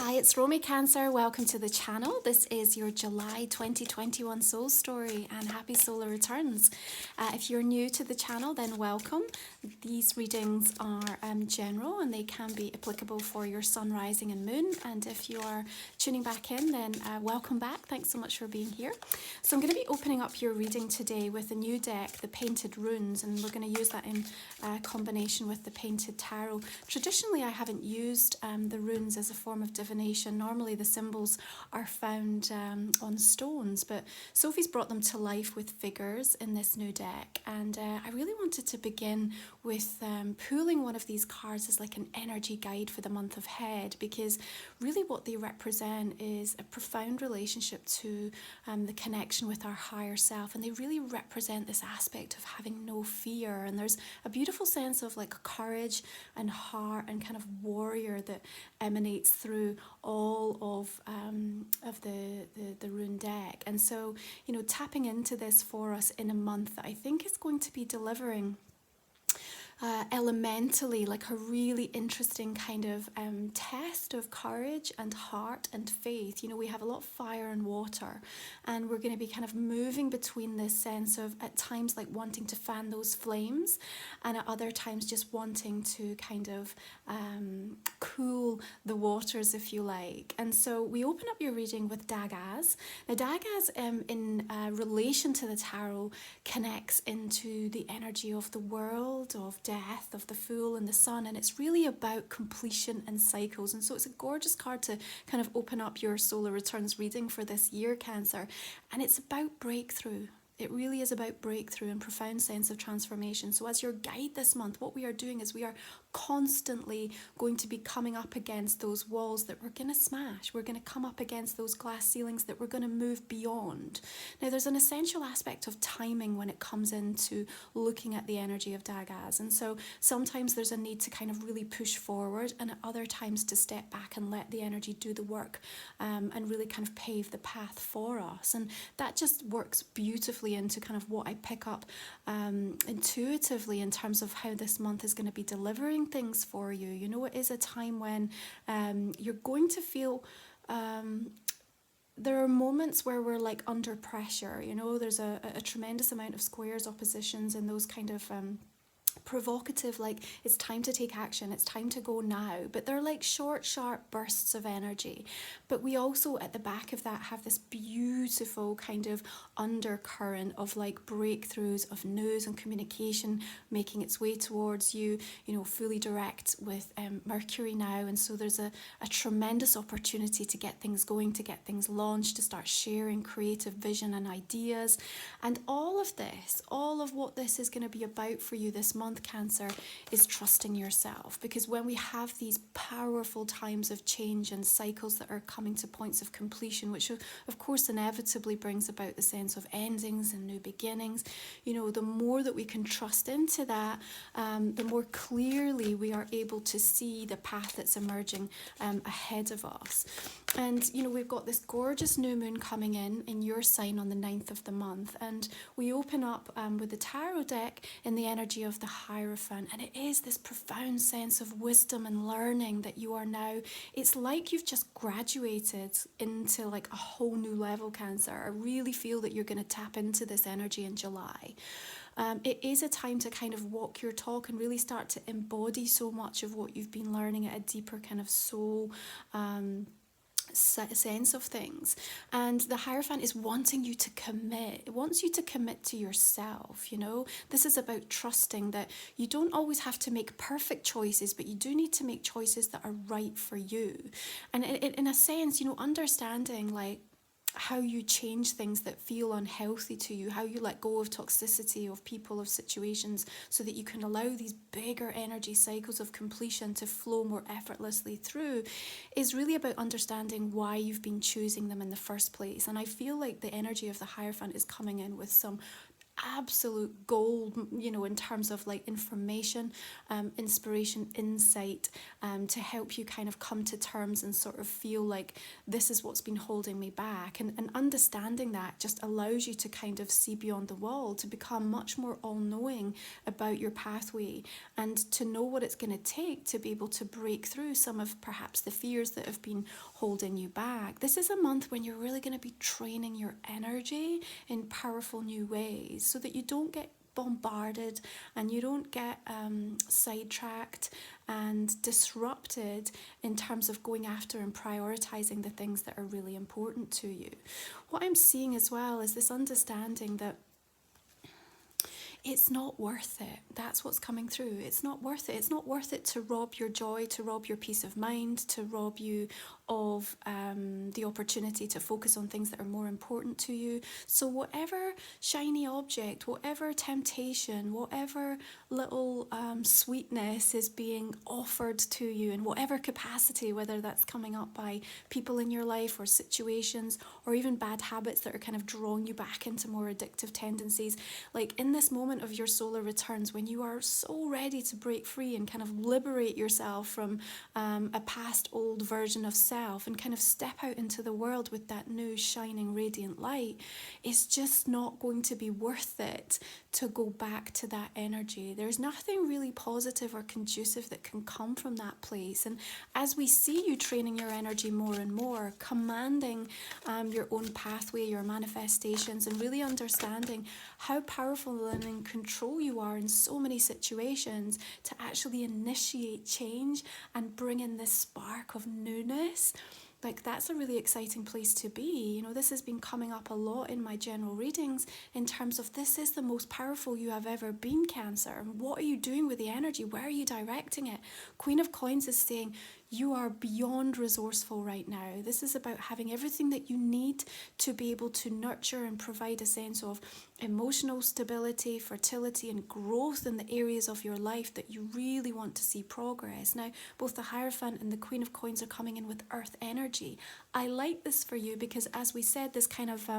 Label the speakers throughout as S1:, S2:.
S1: Hi, it's Romy Cancer. Welcome to the channel. This is your July 2021 soul story and happy solar returns. If you're new to the channel, then welcome. These readings are general and they can be applicable for your sun, rising and moon. And if you are tuning back in, then welcome back. Thanks so much for being here. So I'm going to be opening up your reading today with a new deck, the Painted Runes, and we're going to use that in combination with the Painted Tarot. Traditionally, I haven't used the runes as a form of divination. Normally the symbols are found on stones, but Sophie's brought them to life with figures in this new deck, and I really wanted to begin with pulling one of these cards as like an energy guide for the month ahead, because really what they represent is a profound relationship to the connection with our higher self, and they really represent this aspect of having no fear. And there's a beautiful sense of like courage and heart and kind of warrior that emanates through all of the rune deck. And so, you know, tapping into this for us in a month that I think is going to be delivering elementally like a really interesting kind of test of courage and heart and faith. You know, we have a lot of fire and water, and we're going to be kind of moving between this sense of at times like wanting to fan those flames, and at other times just wanting to kind of cool the waters, if you like. And so we open up your reading with Dagas. Now Dagas in relation to the tarot connects into the energy of the world, of death, of the Fool and the Sun, and it's really about completion and cycles. And so it's a gorgeous card to kind of open up your solar returns reading for this year, Cancer, and it's about breakthrough. It really is about breakthrough and profound sense of transformation. So as your guide this month, what we are doing is we are constantly going to be coming up against those walls that we're going to smash. We're going to come up against those glass ceilings that we're going to move beyond. Now, there's an essential aspect of timing when it comes into looking at the energy of Dagas. And so sometimes there's a need to kind of really push forward, and at other times to step back and let the energy do the work and really kind of pave the path for us. And that just works beautifully into kind of what I pick up intuitively in terms of how this month is going to be delivering things for you. You know, it is a time when you're going to feel there are moments where we're like under pressure. You know, there's a tremendous amount of squares, oppositions, and those kind of provocative, like it's time to take action, it's time to go now, but they're like short sharp bursts of energy. But we also at the back of that have this beautiful kind of undercurrent of like breakthroughs of news and communication making its way towards you, you know, fully direct with Mercury now. And so there's a tremendous opportunity to get things going, to get things launched, to start sharing creative vision and ideas. And all of this, all of what this is going to be about for you this month, Cancer, is trusting yourself. Because when we have these powerful times of change and cycles that are coming to points of completion, which of course inevitably brings about the sense of endings and new beginnings, you know, the more that we can trust into that, the more clearly we are able to see the path that's emerging ahead of us. And you know, we've got this gorgeous new moon coming in your sign on the 9th of the month, and we open up with the tarot deck in the energy of the Hierophant, and it is this profound sense of wisdom and learning that you are now, it's like you've just graduated into like a whole new level, Cancer. I really feel that you're going to tap into this energy in July. It is a time to kind of walk your talk and really start to embody so much of what you've been learning at a deeper kind of soul sense of things. And the Hierophant is wanting you to commit. It wants you to commit to yourself. You know, this is about trusting that you don't always have to make perfect choices, but you do need to make choices that are right for you. And in a sense, you know, understanding like how you change things that feel unhealthy to you, how you let go of toxicity of people, of situations, so that you can allow these bigger energy cycles of completion to flow more effortlessly through, is really about understanding why you've been choosing them in the first place. And I feel like the energy of the Hierophant is coming in with some absolute gold, in terms of like information, inspiration, insight, to help you kind of come to terms and sort of feel like this is what's been holding me back. And understanding that just allows you to kind of see beyond the wall, to become much more all-knowing about your pathway, and to know what it's going to take to be able to break through some of perhaps the fears that have been holding you back. This is a month when you're really going to be training your energy in powerful new ways, so that you don't get bombarded and you don't get sidetracked and disrupted in terms of going after and prioritizing the things that are really important to you. What I'm seeing as well is this understanding that it's not worth it. That's what's coming through. It's not worth it. It's not worth it to rob your joy, to rob your peace of mind, to rob you of the opportunity to focus on things that are more important to you. So whatever shiny object, whatever temptation, whatever little sweetness is being offered to you in whatever capacity, whether that's coming up by people in your life or situations, or even bad habits that are kind of drawing you back into more addictive tendencies, like in this moment of your solar returns, when you are so ready to break free and kind of liberate yourself from a past old version of self, and kind of step out into the world with that new shining radiant light, it's just not going to be worth it to go back to that energy. There's nothing really positive or conducive that can come from that place. And as we see you training your energy more and more, commanding your own pathway, your manifestations, and really understanding how powerful and in control you are in so many situations to actually initiate change and bring in this spark of newness, like that's a really exciting place to be. This has been coming up a lot in my general readings in terms of this is the most powerful you have ever been, Cancer. What are you doing with the energy? Where are you directing it? Queen of Coins is saying you are beyond resourceful right now. This is about having everything that you need to be able to nurture and provide a sense of emotional stability, fertility, and growth in the areas of your life that you really want to see progress. Now, both the Hierophant and the Queen of Coins are coming in with earth energy. I like this for you because, as we said, this kind of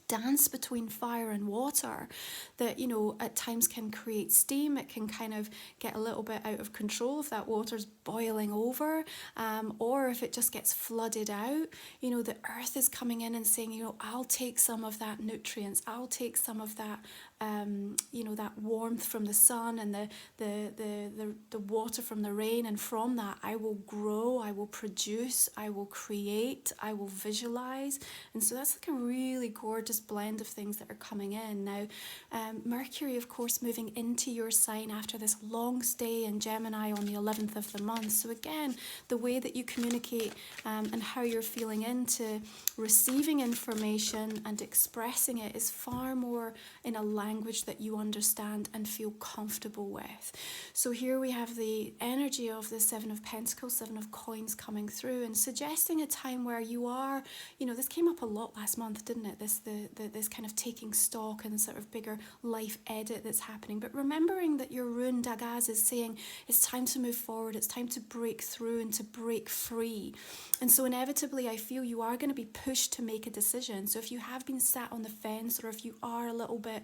S1: dance between fire and water that at times can create steam. It can kind of get a little bit out of control if that water's boiling over, or if it just gets flooded out. The earth is coming in and saying, I'll take some of that nutrients, I'll take some of that that warmth from the sun and the water from the rain, and from that I will grow, I will produce, I will create, I will visualize. And so that's like a really gorgeous blend of things that are coming in. Now, Mercury, of course, moving into your sign after this long stay in Gemini on the 11th of the month. So again, the way that you communicate and how you're feeling into receiving information and expressing it is far more in a language that you understand and feel comfortable with. So here we have the energy of the Seven of Pentacles, Seven of Coins coming through and suggesting a time where you are, this came up a lot last month, didn't it? This kind of taking stock and sort of bigger life edit that's happening. But remembering that your rune Dagas is saying it's time to move forward, it's time to break through and to break free. And so inevitably I feel you are going to be pushed to make a decision. So if you have been sat on the fence, or if you are a little bit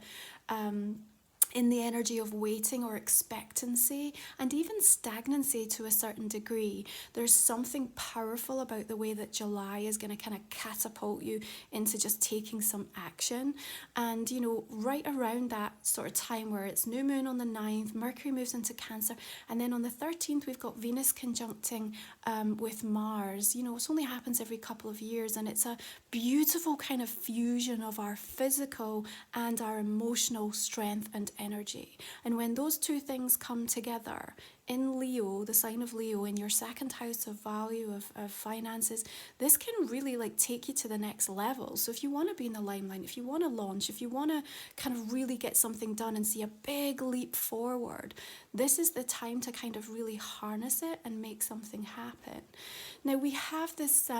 S1: in the energy of waiting or expectancy and even stagnancy to a certain degree, there's something powerful about the way that July is going to kind of catapult you into just taking some action. And right around that sort of time where it's new moon on the 9th, Mercury moves into Cancer, and then on the 13th we've got Venus conjuncting with Mars. It only happens every couple of years, and it's a beautiful kind of fusion of our physical and our emotional strength and energy. And when those two things come together in Leo, the sign of Leo, in your second house of value, of finances, this can really take you to the next level. So if you want to be in the limelight, if you want to launch, if you want to kind of really get something done and see a big leap forward, this is the time to kind of really harness it and make something happen. Now we have this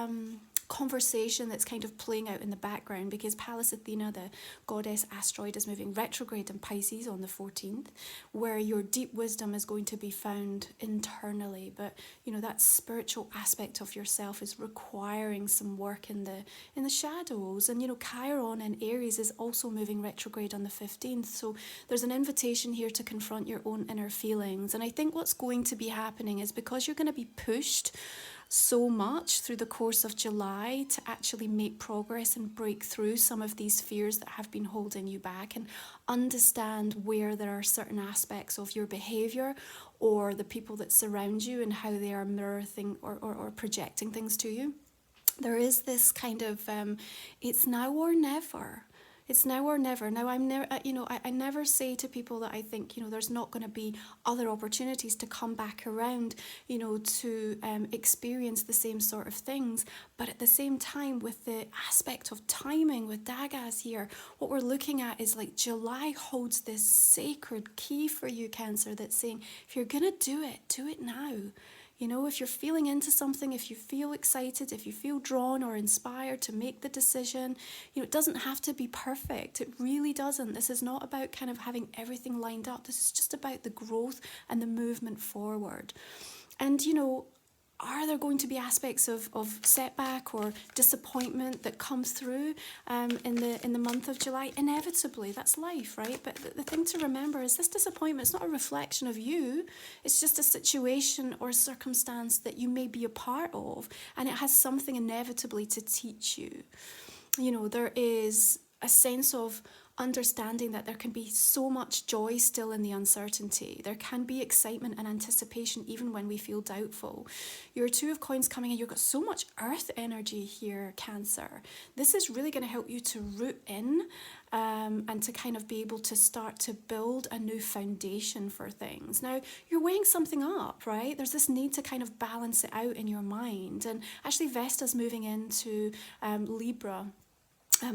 S1: conversation that's kind of playing out in the background, because Pallas Athena, the goddess asteroid, is moving retrograde in Pisces on the 14th, where your deep wisdom is going to be found internally. But that spiritual aspect of yourself is requiring some work in the shadows. And Chiron in Aries is also moving retrograde on the 15th, so there's an invitation here to confront your own inner feelings. And I think what's going to be happening is, because you're going to be pushed so much through the course of July to actually make progress and break through some of these fears that have been holding you back, and understand where there are certain aspects of your behavior or the people that surround you and how they are mirroring or projecting things to you. There is this kind of it's now or never. It's now or never. Now, I never say to people that I think, there's not going to be other opportunities to come back around, to experience the same sort of things. But at the same time, with the aspect of timing with Dagas here, what we're looking at is like July holds this sacred key for you, Cancer, that's saying, if you're going to do it now. If you're feeling into something, if you feel excited, if you feel drawn or inspired to make the decision, it doesn't have to be perfect. It really doesn't. This is not about kind of having everything lined up. This is just about the growth and the movement forward. And, are there going to be aspects of setback or disappointment that come through in the month of July? Inevitably, that's life, right? But the thing to remember is, this disappointment is not a reflection of you. It's just a situation or circumstance that you may be a part of, and it has something inevitably to teach you. There is a sense of understanding that there can be so much joy still in the uncertainty. There can be excitement and anticipation even when we feel doubtful. Your Two of Coins coming in, you've got so much earth energy here, Cancer. This is really going to help you to root in and to kind of be able to start to build a new foundation for things. Now, you're weighing something up, right? There's this need to kind of balance it out in your mind. And actually, Vesta's moving into Libra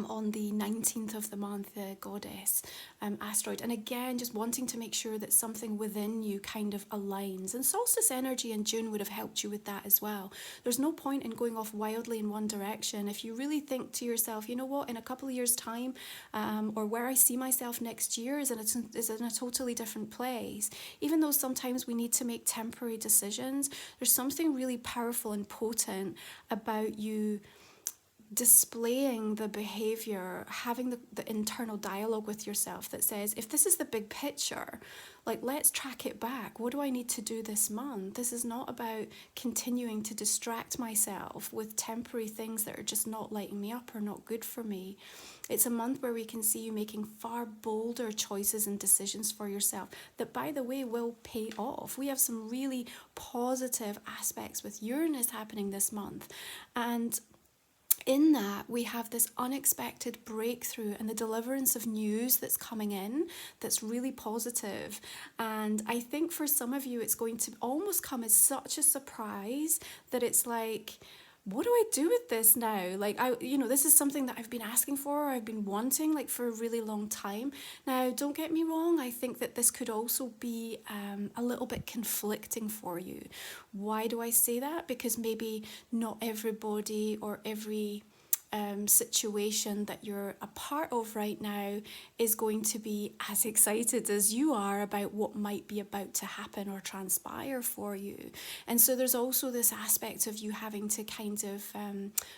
S1: on the 19th of the month, the goddess asteroid. And again, just wanting to make sure that something within you kind of aligns. And solstice energy in June would have helped you with that as well. There's no point in going off wildly in one direction. If you really think to yourself, you know what, in a couple of years' time, or where I see myself next year is in a totally different place. Even though sometimes we need to make temporary decisions, there's something really powerful and potent about you displaying the behavior, having the internal dialogue with yourself that says, if this is the big picture, like, let's track it back. What do I need to do this month? This is not about continuing to distract myself with temporary things that are just not lighting me up or not good for me. It's a month where we can see you making far bolder choices and decisions for yourself that, by the way, will pay off. We have some really positive aspects with Uranus happening this month. And in that, we have this unexpected breakthrough and the deliverance of news that's coming in that's really positive. And I think for some of you, it's going to almost come as such a surprise that it's like, what do I do with this now? Like, this is something that I've been asking for, or I've been wanting, like, for a really long time. Now, don't get me wrong. I think that this could also be a little bit conflicting for you. Why do I say that? Because maybe not everybody or every situation that you're a part of right now is going to be as excited as you are about what might be about to happen or transpire for you. And so there's also this aspect of you having to kind of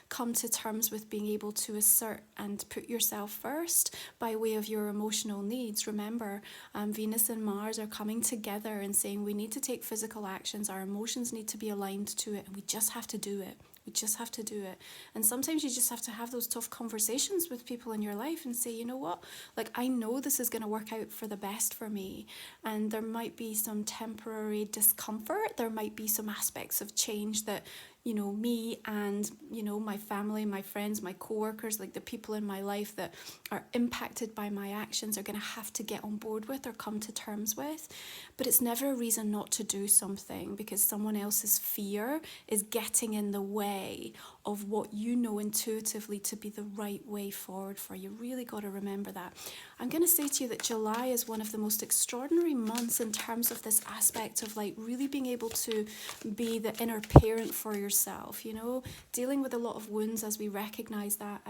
S1: come to terms with being able to assert and put yourself first by way of your emotional needs. Remember, Venus and Mars are coming together and saying we need to take physical actions, our emotions need to be aligned to it, and we just have to do it. We just have to do it. And sometimes you just have to have those tough conversations with people in your life and say, you know what, like, I know this is going to work out for the best for me. And there might be some temporary discomfort. There might be some aspects of change that, me and, my family, my friends, my coworkers, like the people in my life that are impacted by my actions are going to have to get on board with or come to terms with. But it's never a reason not to do something because someone else's fear is getting in the way of what you know intuitively to be the right way forward for you. Really got to remember that. I'm going to say to you that July is one of the most extraordinary months in terms of this aspect of like really being able to be the inner parent for yourself yourself, you know, dealing with a lot of wounds as we recognize that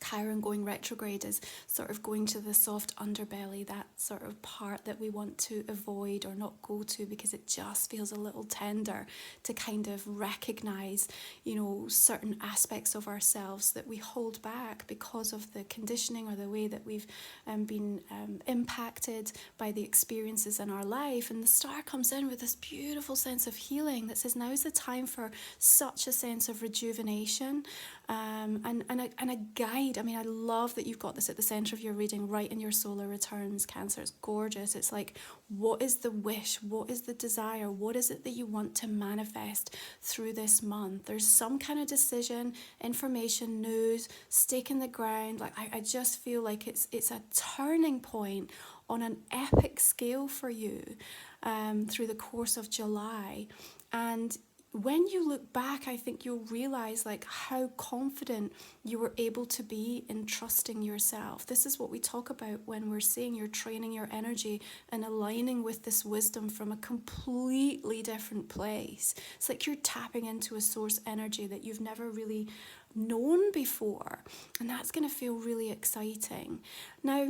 S1: Chiron going retrograde is sort of going to the soft underbelly, that sort of part that we want to avoid or not go to because it just feels a little tender, to kind of recognize, you know, certain aspects of ourselves that we hold back because of the conditioning or the way that we've been impacted by the experiences in our life. And the star comes in with this beautiful sense of healing that says now's the time for such a sense of rejuvenation, and a guide. I mean, I love that you've got this at the centre of your reading, right in your solar returns, Cancer. It's gorgeous. It's like, what is the wish? What is the desire? What is it that you want to manifest through this month? There's some kind of decision, information, news, stake in the ground. Like, I just feel like it's a turning point on an epic scale for you through the course of July. And when you look back, I think you'll realize like how confident you were able to be in trusting yourself. This is what we talk about when we're saying you're training your energy and aligning with this wisdom from a completely different place. It's like you're tapping into a source energy that you've never really known before. And that's going to feel really exciting. Now,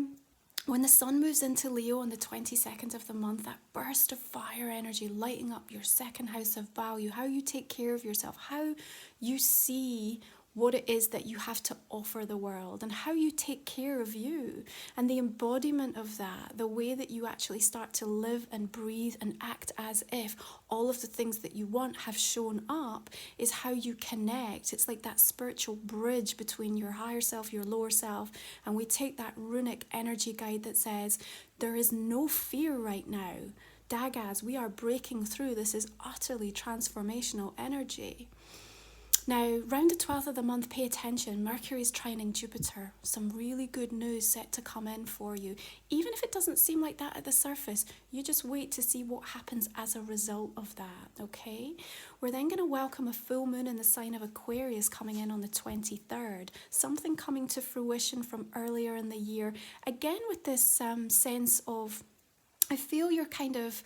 S1: when the sun moves into Leo on the 22nd of the month, that burst of fire energy lighting up your second house of value, how you take care of yourself, how you see what it is that you have to offer the world and how you take care of you, and the embodiment of that, the way that you actually start to live and breathe and act as if all of the things that you want have shown up, is how you connect. It's like that spiritual bridge between your higher self, your lower self, and we take that runic energy guide that says there is no fear right now. Dagas, we are breaking through. This is utterly transformational energy. Now, round the 12th of the month, pay attention. Mercury's trining Jupiter. Some really good news set to come in for you. Even if it doesn't seem like that at the surface, you just wait to see what happens as a result of that, okay? We're then going to welcome a full moon in the sign of Aquarius coming in on the 23rd. Something coming to fruition from earlier in the year. Again, with this sense of, I feel you're kind of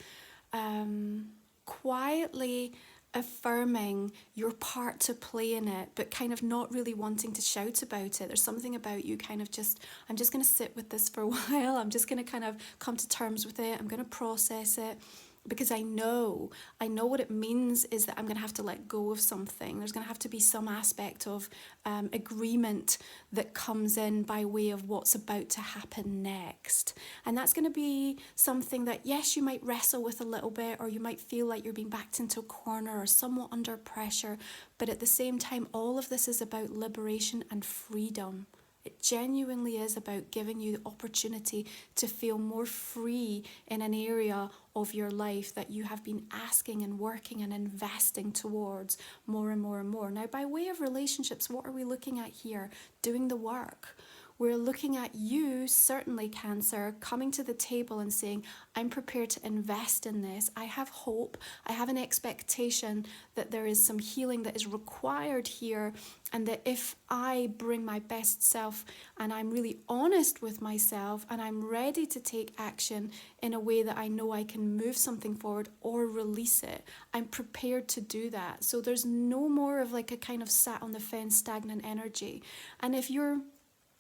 S1: quietly affirming your part to play in it, but kind of not really wanting to shout about it. There's something about you kind of just, I'm just going to sit with this for a while. I'm just going to kind of come to terms with it. I'm going to process it. Because I know what it means is that I'm going to have to let go of something. There's going to have to be some aspect of agreement that comes in by way of what's about to happen next. And that's going to be something that, yes, you might wrestle with a little bit, or you might feel like you're being backed into a corner or somewhat under pressure. But at the same time, all of this is about liberation and freedom. It genuinely is about giving you the opportunity to feel more free in an area of your life that you have been asking and working and investing towards more and more and more. Now, by way of relationships, what are we looking at here? Doing the work. We're looking at you, certainly Cancer, coming to the table and saying, I'm prepared to invest in this. I have hope. I have an expectation that there is some healing that is required here, and that if I bring my best self and I'm really honest with myself and I'm ready to take action in a way that I know I can move something forward or release it, I'm prepared to do that. So there's no more of like a kind of sat on the fence, stagnant energy. And if you're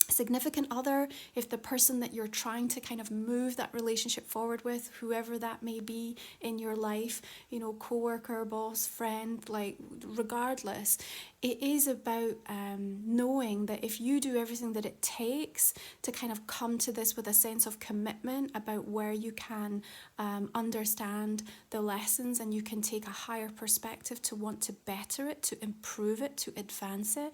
S1: significant other, if the person that you're trying to kind of move that relationship forward with, whoever that may be in your life, you know, coworker, boss, friend, like regardless, it is about knowing that if you do everything that it takes to kind of come to this with a sense of commitment about where you can understand the lessons and you can take a higher perspective to want to better it, to improve it, to advance it,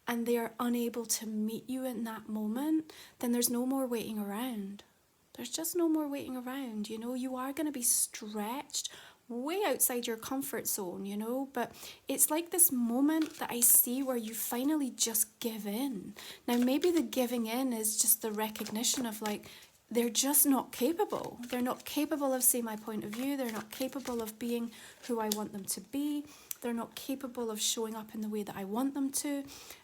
S1: and they are unable to meet you in that moment, then there's no more waiting around. There's just no more waiting around, you know. You are going to be stretched way outside your comfort zone, you know, but it's like this moment that I see where you finally just give in. Now, maybe the giving in is just the recognition of like, they're just not capable. They're not capable of seeing my point of view. They're not capable of being who I want them to be. They're not capable of showing up in the way that I want them to.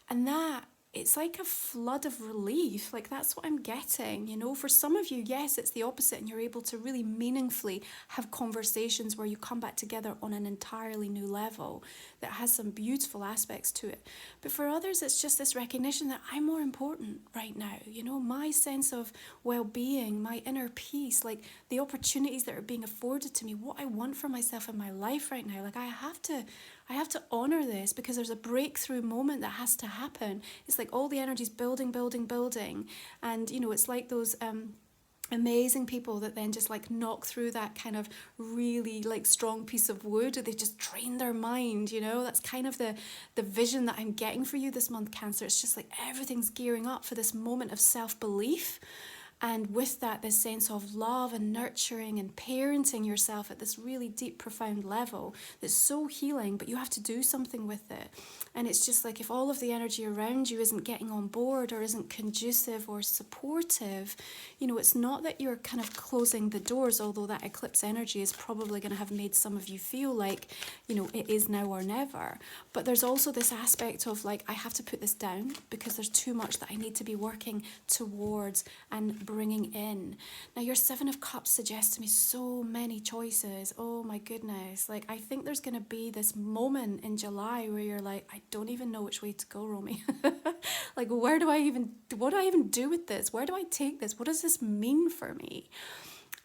S1: And that it's like a flood of relief. Like that's what I'm getting, you know. For some of you, yes, it's the opposite, and you're able to really meaningfully have conversations where you come back together on an entirely new level that has some beautiful aspects to it. But for others, it's just this recognition that I'm more important right now, you know, my sense of well-being, my inner peace, like the opportunities that are being afforded to me, what I want for myself in my life right now. Like I have to honor this, because there's a breakthrough moment that has to happen. It's like all the energy's building, building, building. And, you know, it's like those amazing people that then just like knock through that kind of really like strong piece of wood. They just train their mind, you know. That's kind of the vision that I'm getting for you this month, Cancer. It's just like everything's gearing up for this moment of self-belief. And with that, this sense of love and nurturing and parenting yourself at this really deep, profound level that's so healing, but you have to do something with it. And it's just like if all of the energy around you isn't getting on board or isn't conducive or supportive, you know, it's not that you're kind of closing the doors, although that eclipse energy is probably going to have made some of you feel like, you know, it is now or never. But there's also this aspect of like, I have to put this down because there's too much that I need to be working towards and bringing in. Now, your Seven of Cups suggests to me so many choices. Oh my goodness. Like, I think there's going to be this moment in July where you're like, I don't even know which way to go, Romy. Like, what do I even do with this? Where do I take this? What does this mean for me?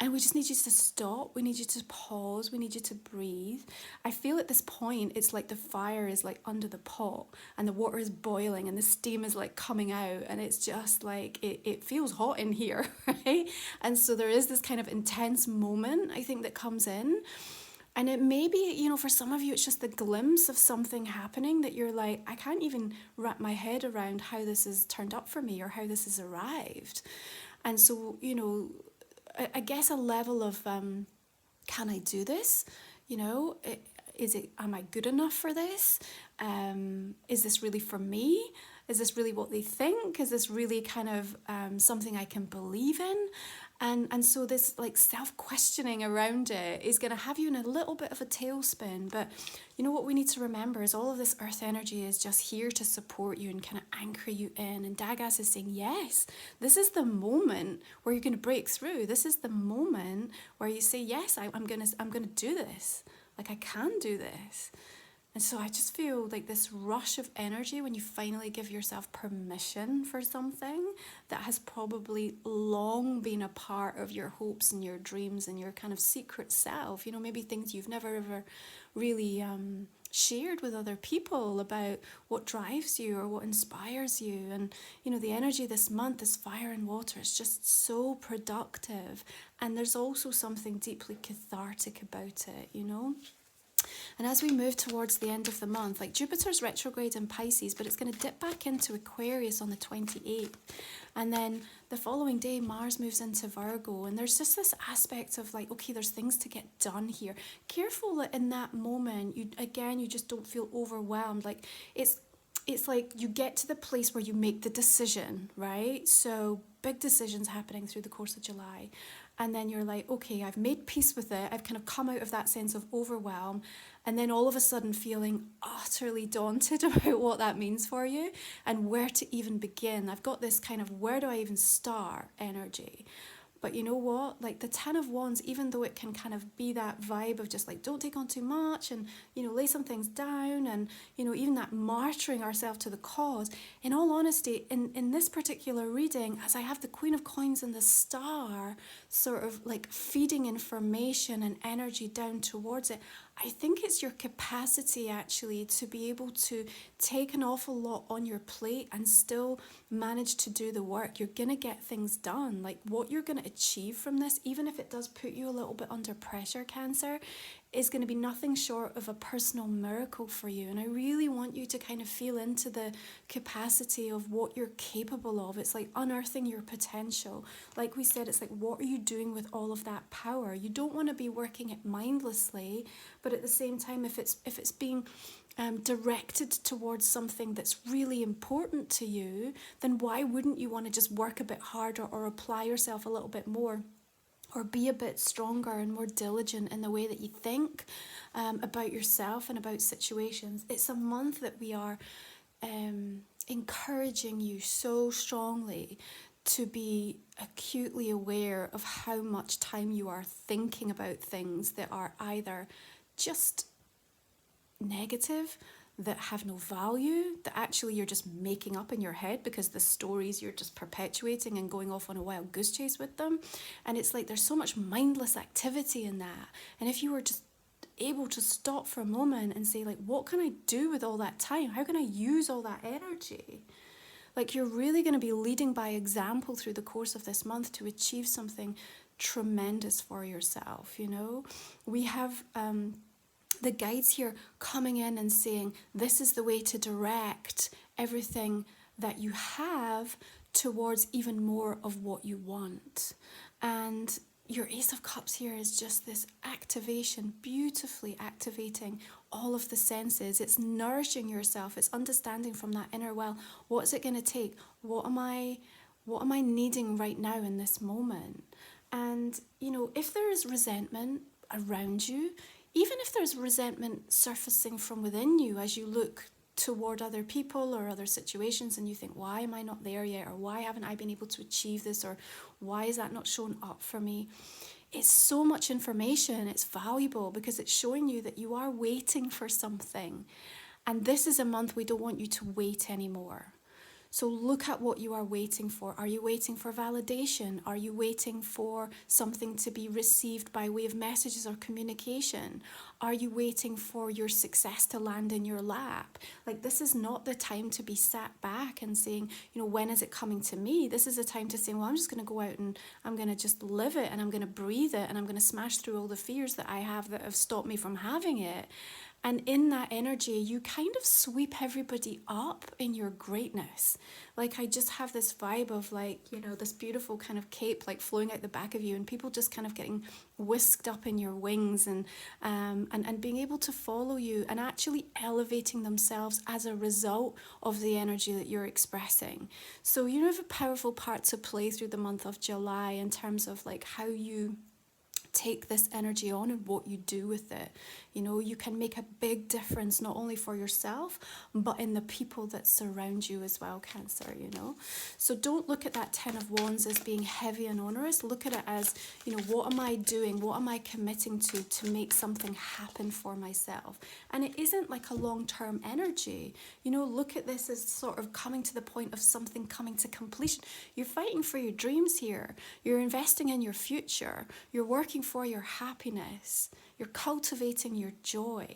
S1: And we just need you to stop. We need you to pause. We need you to breathe. I feel at this point, it's like the fire is like under the pot and the water is boiling and the steam is like coming out. And it's just like, it feels hot in here, right? And so there is this kind of intense moment, I think, that comes in. And it may be, you know, for some of you, it's just the glimpse of something happening that you're like, I can't even wrap my head around how this has turned up for me or how this has arrived. And so, you know, I guess a level of, can I do this? You know, am I good enough for this? Is this really for me? Is this really what they think? Is this really kind of something I can believe in? And so this like self-questioning around it is going to have you in a little bit of a tailspin. But you know what we need to remember is all of this earth energy is just here to support you and kind of anchor you in. And Dagas is saying, yes, this is the moment where you're going to break through. This is the moment where you say, yes, I'm going to do this. Like I can do this. And so I just feel like this rush of energy when you finally give yourself permission for something that has probably long been a part of your hopes and your dreams and your kind of secret self. You know, maybe things you've never ever really shared with other people about what drives you or what inspires you. And, you know, the energy this month is fire and water. It's just so productive. And there's also something deeply cathartic about it, you know. And as we move towards the end of the month, like Jupiter's retrograde in Pisces, but it's going to dip back into Aquarius on the 28th. And then the following day, Mars moves into Virgo. And there's just this aspect of like, okay, there's things to get done here. Careful that in that moment, you just don't feel overwhelmed. Like it's like you get to the place where you make the decision, right? So big decisions happening through the course of July. And then you're like, okay, I've made peace with it. I've kind of come out of that sense of overwhelm. And then all of a sudden feeling utterly daunted about what that means for you and where to even begin. I've got this kind of where do I even start energy. But you know what? Like the Ten of Wands, even though it can kind of be that vibe of just like, don't take on too much and, you know, lay some things down and, you know, even that martyring ourselves to the cause. In all honesty, in this particular reading, as I have the Queen of Coins and the Star sort of like feeding information and energy down towards it, I think it's your capacity actually to be able to take an awful lot on your plate and still manage to do the work. You're going to get things done. Like what you're going to achieve from this, even if it does put you a little bit under pressure, Cancer, is going to be nothing short of a personal miracle for you. And I really want you to kind of feel into the capacity of what you're capable of. It's like unearthing your potential. Like we said, it's like, what are you doing with all of that power? You don't want to be working it mindlessly, but at the same time, if it's being directed towards something that's really important to you, then why wouldn't you want to just work a bit harder or apply yourself a little bit more? Or be a bit stronger and more diligent in the way that you think about yourself and about situations. It's a month that we are encouraging you so strongly to be acutely aware of how much time you are thinking about things that are either just negative, that have no value, that actually you're just making up in your head because the stories you're just perpetuating and going off on a wild goose chase with them. And it's like there's so much mindless activity in that. And if you were just able to stop for a moment and say, like, what can I do with all that time? How can I use all that energy? Like, you're really going to be leading by example through the course of this month to achieve something tremendous for yourself, you know? We have the guides here coming in and saying, this is the way to direct everything that you have towards even more of what you want. And your Ace of Cups here is just this activation, beautifully activating all of the senses. It's nourishing yourself. It's understanding from that inner well, what is it going to take? What am I needing right now in this moment? And, you know, if there is resentment around you, even if there's resentment surfacing from within you as you look toward other people or other situations and you think, why am I not there yet? Or why haven't I been able to achieve this? Or why is that not shown up for me? It's so much information. It's valuable because it's showing you that you are waiting for something. And this is a month we don't want you to wait anymore. So look at what you are waiting for. Are you waiting for validation? Are you waiting for something to be received by way of messages or communication? Are you waiting for your success to land in your lap? Like, this is not the time to be sat back and saying, you know, when is it coming to me? This is a time to say, well, I'm just going to go out and I'm going to just live it and I'm going to breathe it and I'm going to smash through all the fears that I have that have stopped me from having it. And in that energy, you kind of sweep everybody up in your greatness. Like, I just have this vibe of, like, you know, this beautiful kind of cape like flowing out the back of you and people just kind of getting whisked up in your wings and being able to follow you and actually elevating themselves as a result of the energy that you're expressing. So you have a powerful part to play through the month of July in terms of like how you take this energy on and what you do with it. You know, you can make a big difference not only for yourself but in the people that surround you as well, Cancer, you know. So don't look at that 10 of Wands as being heavy and onerous. Look at it as, you know, what am I doing, what am I committing to make something happen for myself. And it isn't like a long-term energy, you know. Look at this as sort of coming to the point of something coming to completion. You're fighting for your dreams here, you're investing in your future, you're working for your happiness, you're cultivating your joy.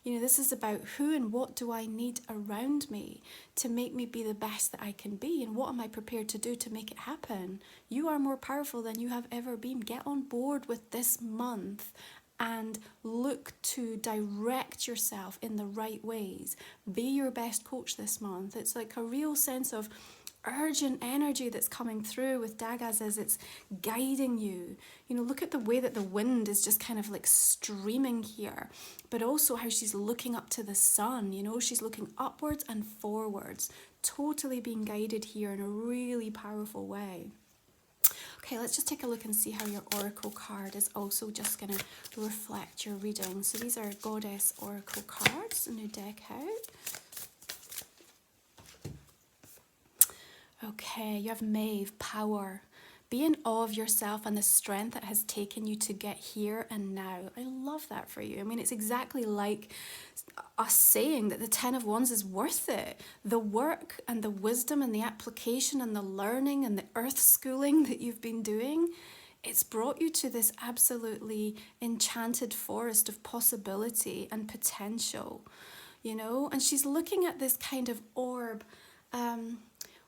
S1: You know, this is about who and what do I need around me to make me be the best that I can be, and what am I prepared to do to make it happen. You are more powerful than you have ever been. Get on board with this month and look to direct yourself in the right ways. Be your best coach this month. It's like a real sense of urgent energy that's coming through with Dagas as it's guiding you. You know, look at the way that the wind is just kind of like streaming here, but also how she's looking up to the sun. You know, she's looking upwards and forwards, totally being guided here in a really powerful way. Okay, let's just take a look and see how your Oracle card is also just going to reflect your reading. So these are Goddess Oracle cards, a new deck out. Okay, you have Maeve, power. Be in awe of yourself and the strength that has taken you to get here and now. I love that for you. I mean, it's exactly like us saying that the 10 of Wands is worth it. The work and the wisdom and the application and the learning and the earth schooling that you've been doing, it's brought you to this absolutely enchanted forest of possibility and potential, you know? And she's looking at this kind of orb,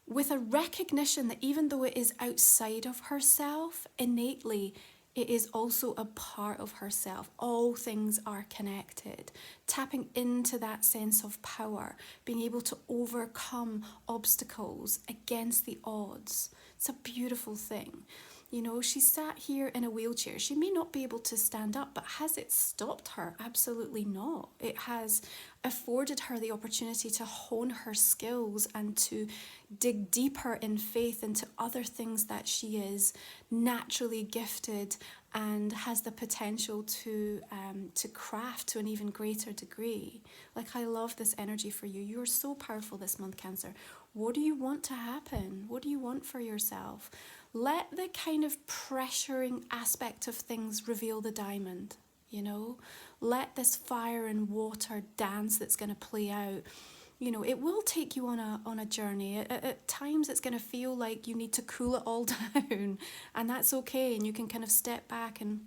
S1: with a recognition that even though it is outside of herself, innately, it is also a part of herself. All things are connected. Tapping into that sense of power, being able to overcome obstacles against the odds. It's a beautiful thing. You know, she sat here in a wheelchair. She may not be able to stand up, but has it stopped her? Absolutely not. It has afforded her the opportunity to hone her skills and to dig deeper in faith into other things that she is naturally gifted and has the potential to craft to an even greater degree. Like, I love this energy for you. You're so powerful this month, Cancer. What do you want to happen? What do you want for yourself? Let the kind of pressuring aspect of things reveal the diamond, you know? Let this fire and water dance that's going to play out. You know, it will take you on a journey. At times it's going to feel like you need to cool it all down, and that's okay. And you can kind of step back and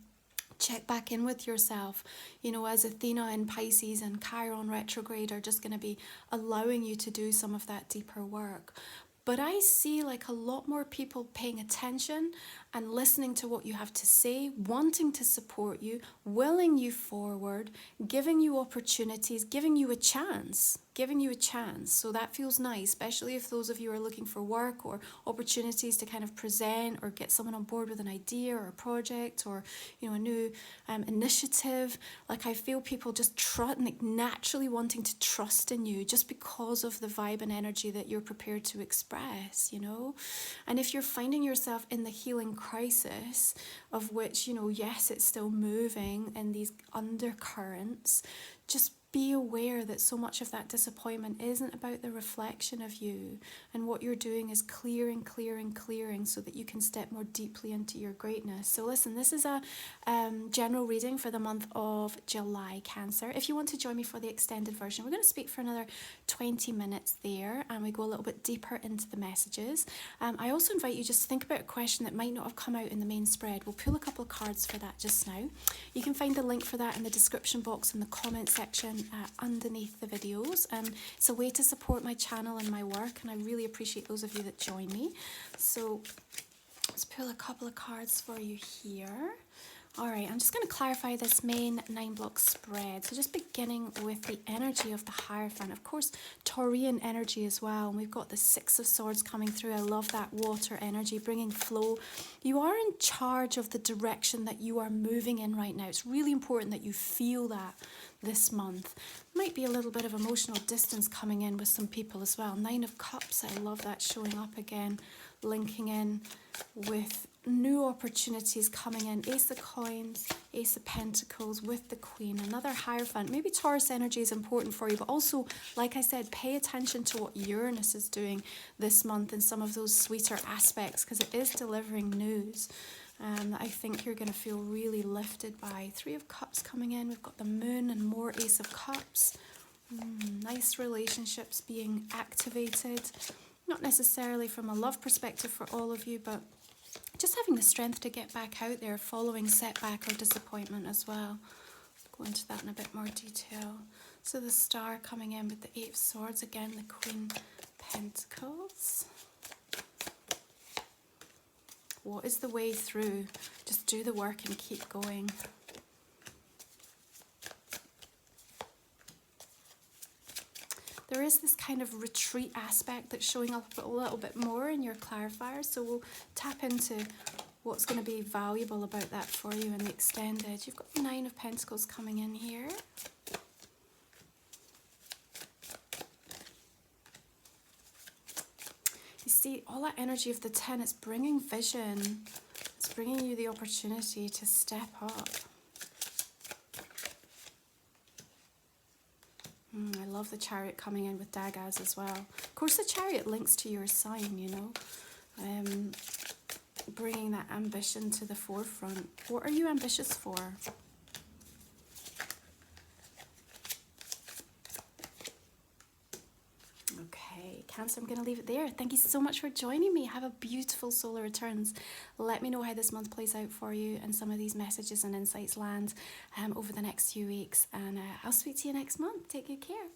S1: check back in with yourself, you know, as Athena in Pisces and Chiron retrograde are just going to be allowing you to do some of that deeper work. But I see like a lot more people paying attention and listening to what you have to say, wanting to support you, willing you forward, giving you opportunities, giving you a chance. So that feels nice, especially if those of you are looking for work or opportunities to kind of present or get someone on board with an idea or a project or, you know, a new initiative. Like I feel people just like naturally wanting to trust in you just because of the vibe and energy that you're prepared to express, you know. And if you're finding yourself in the healing crisis, of which, you know, yes, it's still moving in these undercurrents, just be aware that so much of that disappointment isn't about the reflection of you, and what you're doing is clearing so that you can step more deeply into your greatness. So listen, this is a general reading for the month of July, Cancer. If you want to join me for the extended version, we're going to speak for another 20 minutes there, and we go a little bit deeper into the messages. I also invite you just to think about a question that might not have come out in the main spread. We'll pull a couple of cards for that just now. You can find the link for that in the description box in the comment section underneath the videos. It's a way to support my channel and my work, and I really appreciate those of you that join me. So let's pull a couple of cards for you here. All right, I'm just going to clarify this main 9-block spread. So just beginning with the energy of the Hierophant. Of course, Taurian energy as well. And we've got the 6 of Swords coming through. I love that water energy, bringing flow. You are in charge of the direction that you are moving in right now. It's really important that you feel that this month. Might be a little bit of emotional distance coming in with some people as well. 9 of Cups, I love that showing up again, linking in with new opportunities coming in. Ace of Coins, Ace of Pentacles with the Queen, another Hierophant. Maybe Taurus energy is important for you, but also, like I said, pay attention to what Uranus is doing this month in some of those sweeter aspects, because it is delivering news that I think you're going to feel really lifted by. 3 of Cups coming in. We've got the Moon and more Ace of Cups. Nice relationships being activated. Not necessarily from a love perspective for all of you, but just having the strength to get back out there following setback or disappointment as well. Go into that in a bit more detail. So the Star coming in with the 8 of Swords, again the Queen Pentacles. What is the way through? Just do the work and keep going. There is this kind of retreat aspect that's showing up a little bit more in your clarifiers, so we'll tap into what's going to be valuable about that for you in the extended. You've got the 9 of Pentacles coming in here. You see, all that energy of the 10, it's bringing vision. It's bringing you the opportunity to step up. I love the Chariot coming in with Dagas as well. Of course, the Chariot links to your sign, you know, bringing that ambition to the forefront. What are you ambitious for? Okay, Cancer, I'm going to leave it there. Thank you so much for joining me. Have a beautiful solar returns. Let me know how this month plays out for you and some of these messages and insights land over the next few weeks. And I'll speak to you next month. Take good care.